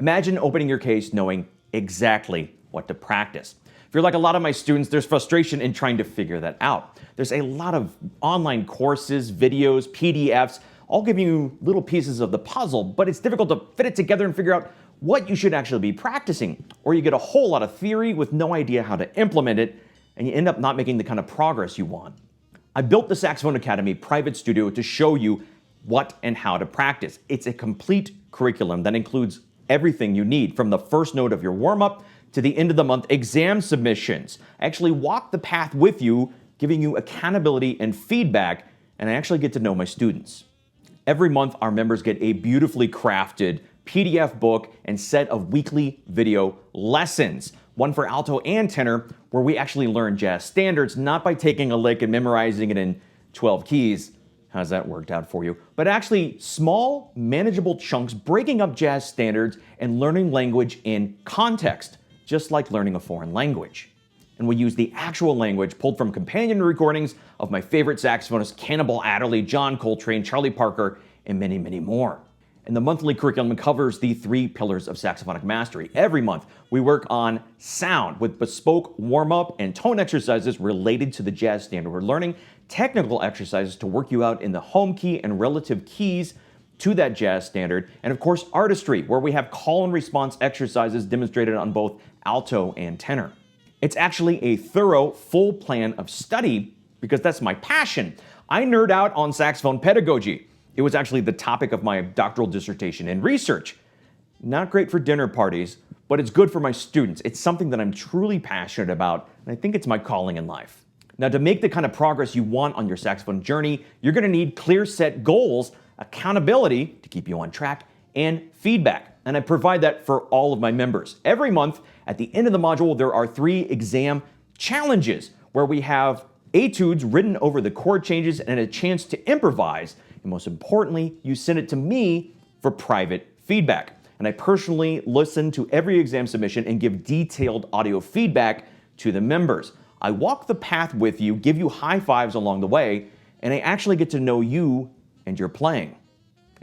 Imagine opening your case knowing exactly what to practice. If you're like a lot of my students, there's frustration in trying to figure that out. There's a lot of online courses, videos, PDFs, all giving you little pieces of the puzzle, but it's difficult to fit it together and figure out what you should actually be practicing. Or you get a whole lot of theory with no idea how to implement it, and you end up not making the kind of progress you want. I built the Saxophone Academy private studio to show you what and how to practice. It's a complete curriculum that includes everything you need, from the first note of your warm-up to the end of the month exam submissions. I actually walk the path with you, giving you accountability and feedback, and I actually get to know my students. Every month, our members get a beautifully crafted PDF book and set of weekly video lessons, one for alto and tenor, where we actually learn jazz standards, not by taking a lick and memorizing it in 12 keys. How's that worked out for you? But actually small, manageable chunks, breaking up jazz standards and learning language in context, just like learning a foreign language. And we use the actual language pulled from companion recordings of my favorite saxophonists, Cannibal Adderley, John Coltrane, Charlie Parker, and many, many more. And the monthly curriculum covers the 3 pillars of saxophonic mastery. Every month, we work on sound with bespoke warm-up and tone exercises related to the jazz standard we're learning, technical exercises to work you out in the home key and relative keys to that jazz standard, and of course, artistry, where we have call and response exercises demonstrated on both alto and tenor. It's actually a thorough, full plan of study because that's my passion. I nerd out on saxophone pedagogy. It was actually the topic of my doctoral dissertation and research. Not great for dinner parties, but it's good for my students. It's something that I'm truly passionate about, and I think it's my calling in life. Now, to make the kind of progress you want on your saxophone journey, you're going to need clear set goals, accountability to keep you on track, and feedback. And I provide that for all of my members. Every month, at the end of the module, there are 3 exam challenges where we have etudes written over the chord changes and a chance to improvise. And most importantly, you send it to me for private feedback. And I personally listen to every exam submission and give detailed audio feedback to the members. I walk the path with you, give you high fives along the way, and I actually get to know you and your playing.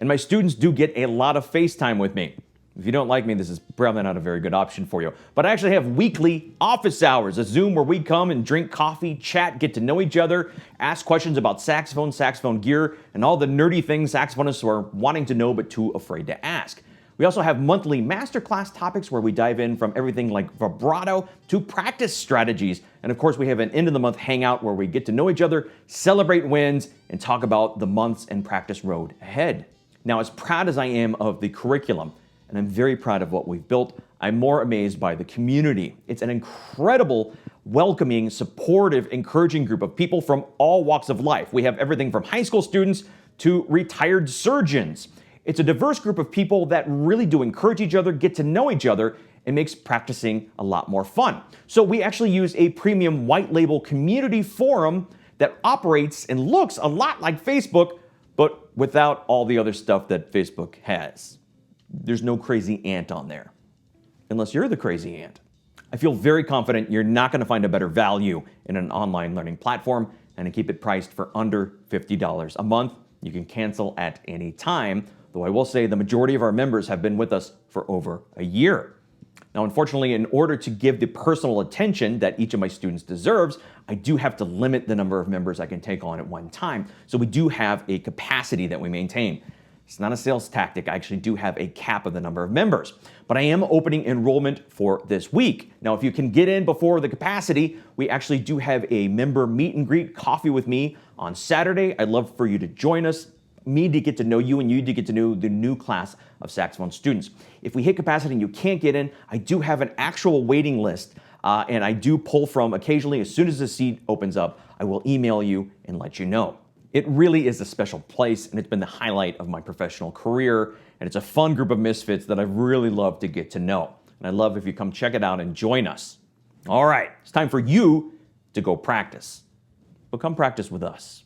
And my students do get a lot of FaceTime with me. If you don't like me, this is probably not a very good option for you. But I actually have weekly office hours, a Zoom where we come and drink coffee, chat, get to know each other, ask questions about saxophone, saxophone gear, and all the nerdy things saxophonists are wanting to know but too afraid to ask. We also have monthly masterclass topics where we dive in from everything like vibrato to practice strategies. And of course, we have an end of the month hangout where we get to know each other, celebrate wins, and talk about the months and practice road ahead. Now, as proud as I am of the curriculum, and I'm very proud of what we've built, I'm more amazed by the community. It's an incredible, welcoming, supportive, encouraging group of people from all walks of life. We have everything from high school students to retired surgeons. It's a diverse group of people that really do encourage each other, get to know each other, and makes practicing a lot more fun. So we actually use a premium white label community forum that operates and looks a lot like Facebook, but without all the other stuff that Facebook has. There's no crazy ant on there, unless you're the crazy ant. I feel very confident you're not going to find a better value in an online learning platform, and I keep it priced for under $50 a month. You can cancel at any time, though I will say the majority of our members have been with us for over a year. Now, unfortunately, in order to give the personal attention that each of my students deserves, I do have to limit the number of members I can take on at one time. So we do have a capacity that we maintain. It's not a sales tactic. I actually do have a cap of the number of members. But I am opening enrollment for this week. Now, if you can get in before the capacity, we actually do have a member meet and greet coffee with me on Saturday. I'd love for you to join us, me to get to know you, and you to get to know the new class of saxophone students. If we hit capacity and you can't get in, I do have an actual waiting list, and I do pull from occasionally. As soon as the seat opens up, I will email you and let you know. It really is a special place, and it's been the highlight of my professional career, and it's a fun group of misfits that I really love to get to know. And I'd love if you come check it out and join us. All right, it's time for you to go practice. But come practice with us.